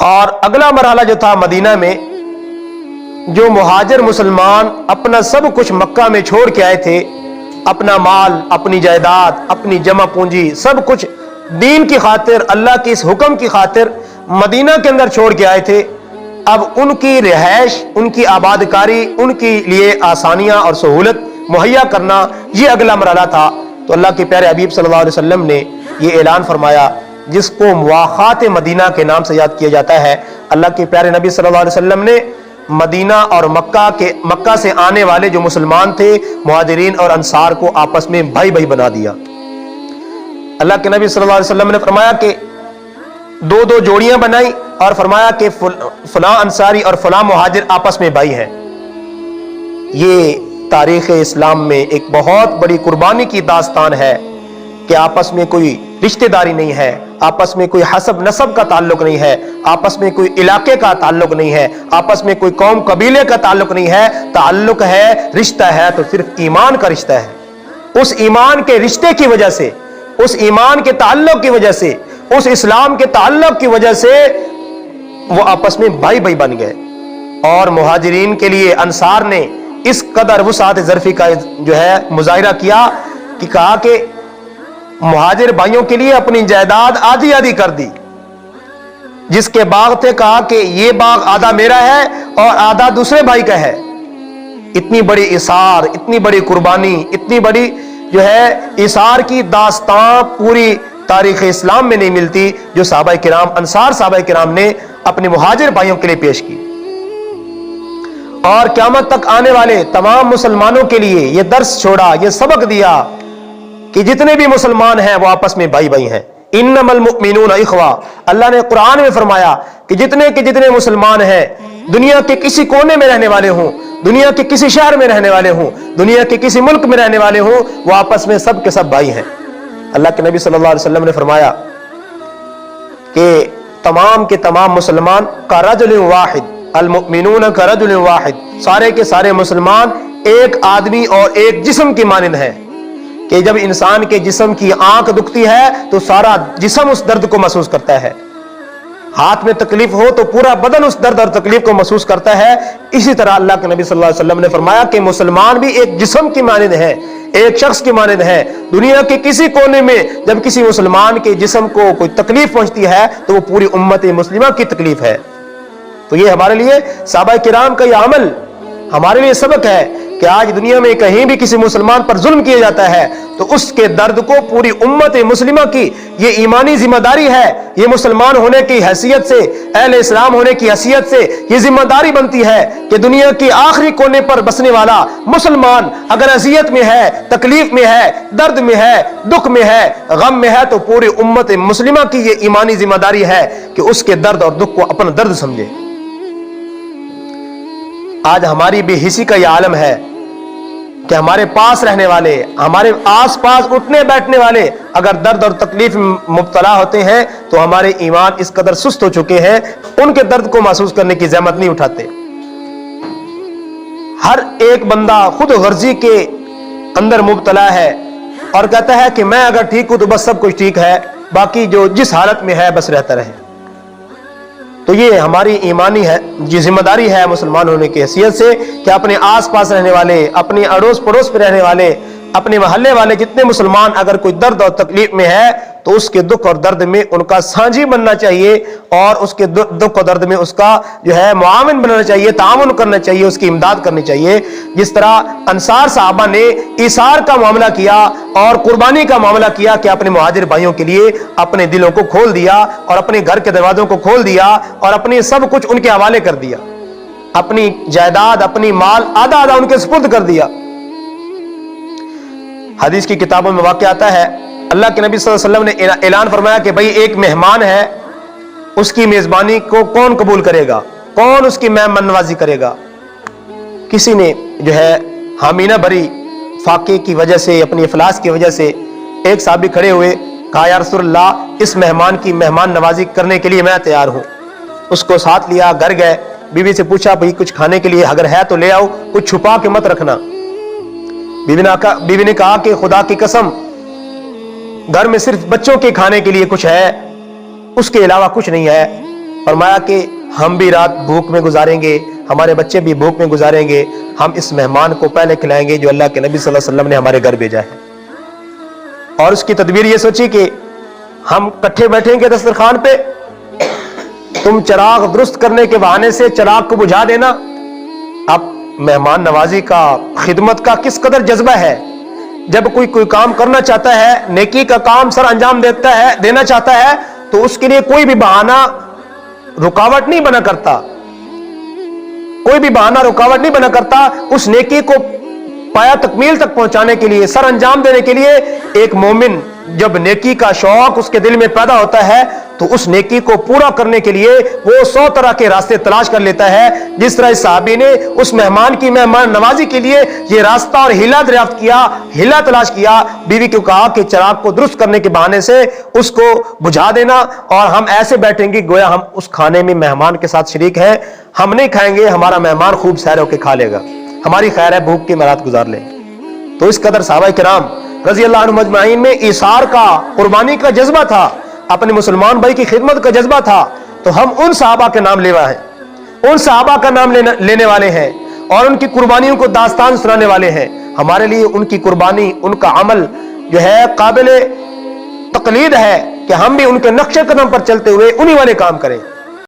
اور اگلا مرحلہ جو تھا مدینہ میں، جو مہاجر مسلمان اپنا سب کچھ مکہ میں چھوڑ کے آئے تھے، اپنا مال، اپنی جائیداد، اپنی جمع پونجی، سب کچھ دین کی خاطر، اللہ کے اس حکم کی خاطر مدینہ کے اندر چھوڑ کے آئے تھے، اب ان کی رہائش، ان کی آباد کاری، ان کے لیے آسانیاں اور سہولت مہیا کرنا، یہ اگلا مرحلہ تھا۔ تو اللہ کے پیارے حبیب صلی اللہ علیہ وسلم نے یہ اعلان فرمایا، جس کو مواخات مدینہ کے نام سے یاد کیا جاتا ہے۔ اللہ کے پیارے نبی صلی اللہ علیہ وسلم نے مدینہ اور مکہ سے آنے والے جو مسلمان تھے، مہاجرین اور انصار کو آپس میں بھائی بھائی بنا دیا۔ اللہ کے نبی صلی اللہ علیہ وسلم نے فرمایا کہ دو دو جوڑیاں بنائی اور فرمایا کہ فلاں انصاری اور فلاں مہاجر آپس میں بھائی ہیں۔ یہ تاریخ اسلام میں ایک بہت بڑی قربانی کی داستان ہے کہ آپس میں کوئی رشتہ داری نہیں ہے، آپس میں کوئی حسب نسب کا تعلق نہیں ہے، آپس میں کوئی علاقے کا تعلق نہیں ہے، آپس میں کوئی قوم قبیلے کا تعلق نہیں ہے، تعلق ہے، رشتہ ہے تو صرف ایمان کا رشتہ ہے۔ اس ایمان کے رشتے کی وجہ سے، اس ایمان کے تعلق کی وجہ سے، اس اسلام کے تعلق کی وجہ سے وہ آپس میں بھائی بھائی بن گئے۔ اور مہاجرین کے لیے انصار نے اس قدر وسعت ظرفی کا جو ہے مظاہرہ کیا کہ کہا کہ مہاجر بھائیوں کے لیے اپنی جائیداد آدھی آدھی کر دی۔ جس کے باغ تھے کہا کہ یہ باغ آدھا میرا ہے اور آدھا دوسرے بھائی کا ہے۔ اتنی بڑی اثار، اتنی بڑی قربانی، اتنی بڑی جو ہے اثار کی داستان پوری تاریخ اسلام میں نہیں ملتی جو صحابہ کرام، انصار صحابہ کرام نے اپنے مہاجر بھائیوں کے لیے پیش کی۔ اور قیامت تک آنے والے تمام مسلمانوں کے لیے یہ درس چھوڑا، یہ سبق دیا کہ جتنے بھی مسلمان ہیں وہ آپس میں بھائی بھائی ہیں۔ انما المؤمنون اخوہ، اللہ نے قرآن میں فرمایا کہ جتنے مسلمان ہیں، دنیا کے کسی کونے میں رہنے والے ہوں، دنیا کے کسی شہر میں رہنے والے ہوں، دنیا کے کسی ملک میں رہنے والے ہوں، وہ آپس میں سب کے سب بھائی ہیں۔ اللہ کے نبی صلی اللہ علیہ وسلم نے فرمایا کہ تمام کے تمام مسلمان کا رجل واحد، المؤمنون کا رجل واحد، سارے کے سارے مسلمان ایک آدمی اور ایک جسم کی مانند ہیں، کہ جب انسان کے جسم کی آنکھ دکھتی ہے تو سارا جسم اس درد کو محسوس کرتا ہے، ہاتھ میں تکلیف ہو تو پورا بدن اس درد اور تکلیف کو محسوس کرتا ہے۔ اسی طرح اللہ کے نبی صلی اللہ علیہ وسلم نے فرمایا کہ مسلمان بھی ایک جسم کی مانند ہے، ایک شخص کی مانند ہے۔ دنیا کے کسی کونے میں جب کسی مسلمان کے جسم کو کوئی تکلیف پہنچتی ہے تو وہ پوری امت مسلمہ کی تکلیف ہے۔ تو یہ ہمارے لیے صحابہ کرام کا یہ عمل ہمارے لیے سبق ہے کہ آج دنیا میں کہیں بھی کسی مسلمان پر ظلم کیا جاتا ہے تو اس کے درد کو پوری امت مسلمہ کی یہ ایمانی ذمہ داری ہے، یہ مسلمان ہونے کی حیثیت سے، اہل اسلام ہونے کی حیثیت سے یہ ذمہ داری بنتی ہے کہ دنیا کی آخری کونے پر بسنے والا مسلمان اگر اذیت میں ہے، تکلیف میں ہے، درد میں ہے، دکھ میں ہے، غم میں ہے تو پوری امت مسلمہ کی یہ ایمانی ذمہ داری ہے کہ اس کے درد اور دکھ کو اپنا درد سمجھے۔ آج ہماری بے حسی کا یہ عالم ہے کہ ہمارے پاس رہنے والے، ہمارے آس پاس اٹھنے بیٹھنے والے اگر درد اور تکلیف میں مبتلا ہوتے ہیں تو ہمارے ایمان اس قدر سست ہو چکے ہیں، ان کے درد کو محسوس کرنے کی زحمت نہیں اٹھاتے۔ ہر ایک بندہ خود غرضی کے اندر مبتلا ہے اور کہتا ہے کہ میں اگر ٹھیک ہوں تو بس سب کچھ ٹھیک ہے، باقی جو جس حالت میں ہے بس رہتا رہے۔ تو یہ ہماری ایمانی ہے، یہ ذمہ داری ہے مسلمان ہونے کی حیثیت سے کہ اپنے آس پاس رہنے والے، اپنے اڑوس پڑوس پہ رہنے والے، اپنے محلے والے جتنے مسلمان اگر کوئی درد اور تکلیف میں ہے تو اس کے دکھ اور درد میں ان کا سانجھی بننا چاہیے اور اس کے دکھ اور درد میں اس کا جو ہے معاون بننا چاہیے، تعاون کرنا چاہیے، اس کی امداد کرنی چاہیے۔ جس طرح انصار صحابہ نے ایثار کا معاملہ کیا اور قربانی کا معاملہ کیا کہ اپنے مہاجر بھائیوں کے لیے اپنے دلوں کو کھول دیا اور اپنے گھر کے دروازوں کو کھول دیا اور اپنی سب کچھ ان کے حوالے کر دیا، اپنی جائیداد، اپنی مال آدھا آدھا ان کے سپرد کر دیا۔ حدیث کی کتابوں میں واقع آتا ہے اللہ کے نبی صلی اللہ علیہ وسلم نے اعلان فرمایا کہ بھئی ایک مہمان ہے، اس کی میزبانی کو کون قبول کرے گا، کون اس کی مہمان نوازی کرے گا؟ کسی نے جو ہے حامینہ بھری فاقے کی وجہ سے، اپنی افلاس کی وجہ سے ایک صحابی کھڑے ہوئے، کہا یا رسول اللہ اس مہمان کی مہمان نوازی کرنے کے لیے میں تیار ہوں۔ اس کو ساتھ لیا، گھر گئے، بیوی سے پوچھا بھئی کچھ کھانے کے لیے اگر ہے تو لے آؤ، کچھ چھپا کے مت رکھنا۔ بیوی نے کہا کہ خدا کی قسم گھر میں صرف بچوں کے کھانے کے لیے کچھ ہے، اس کے علاوہ کچھ نہیں ہے۔ فرمایا کہ ہم بھی رات بھوک میں گزاریں گے، ہمارے بچے بھی بھوک میں گزاریں گے، ہم اس مہمان کو پہلے کھلائیں گے جو اللہ کے نبی صلی اللہ علیہ وسلم نے ہمارے گھر بھیجا ہے۔ اور اس کی تدبیر یہ سوچی کہ ہم کٹھے بیٹھیں گے دسترخوان پہ، تم چراغ درست کرنے کے بہانے سے چراغ کو بجھا دینا۔ اب مہمان نوازی کا، خدمت کا کس قدر جذبہ ہے۔ جب کوئی کام کرنا چاہتا ہے، نیکی کا کام سر انجام دینا چاہتا ہے، تو اس کے لیے کوئی بھی بہانہ رکاوٹ نہیں بنا کرتا، کوئی بھی بہانہ رکاوٹ نہیں بنا کرتا۔ اس نیکی کو پایا تکمیل تک پہنچانے کے لیے، سر انجام دینے کے لیے، ایک مومن جب نیکی کا شوق اس کے دل میں پیدا ہوتا ہے تو اس نیکی کو پورا کرنے کے لیے وہ 100 طرح کے راستے تلاش کر لیتا ہے۔ جس طرح اس صحابی نے اس مہمان کی مہمان نوازی کے لیے یہ راستہ اور ہیلا دریافت کیا، ہیلا تلاش کیا، بیوی کو کہا کہ چراغ کو درست کرنے کے بہانے سے اس کو بجھا دینا، اور ہم ایسے بیٹھیں گے گویا ہم اس کھانے میں مہمان کے ساتھ شریک ہیں، ہم نہیں کھائیں گے، ہمارا مہمان خوب سیر ہو کے کھا لے گا، ہماری خیر ہے بھوک کی رات گزار لیں۔ تو اس قدر صحابہ کرام رضی اللہ عنہم اجمعین میں ایثار کا، قربانی کا جذبہ تھا، اپنے مسلمان بھائی کی خدمت کا جذبہ تھا۔ تو ہم ان صحابہ کے نام لیوا ہیں، ان صحابہ کا نام لینے والے ہیں، اور ان کی قربانیوں کو داستان سنانے والے ہیں۔ ہمارے لیے ان کی قربانی، ان کا عمل جو ہے قابل تقلید ہے کہ ہم بھی ان کے نقش قدم پر چلتے ہوئے انہی والے کام کریں۔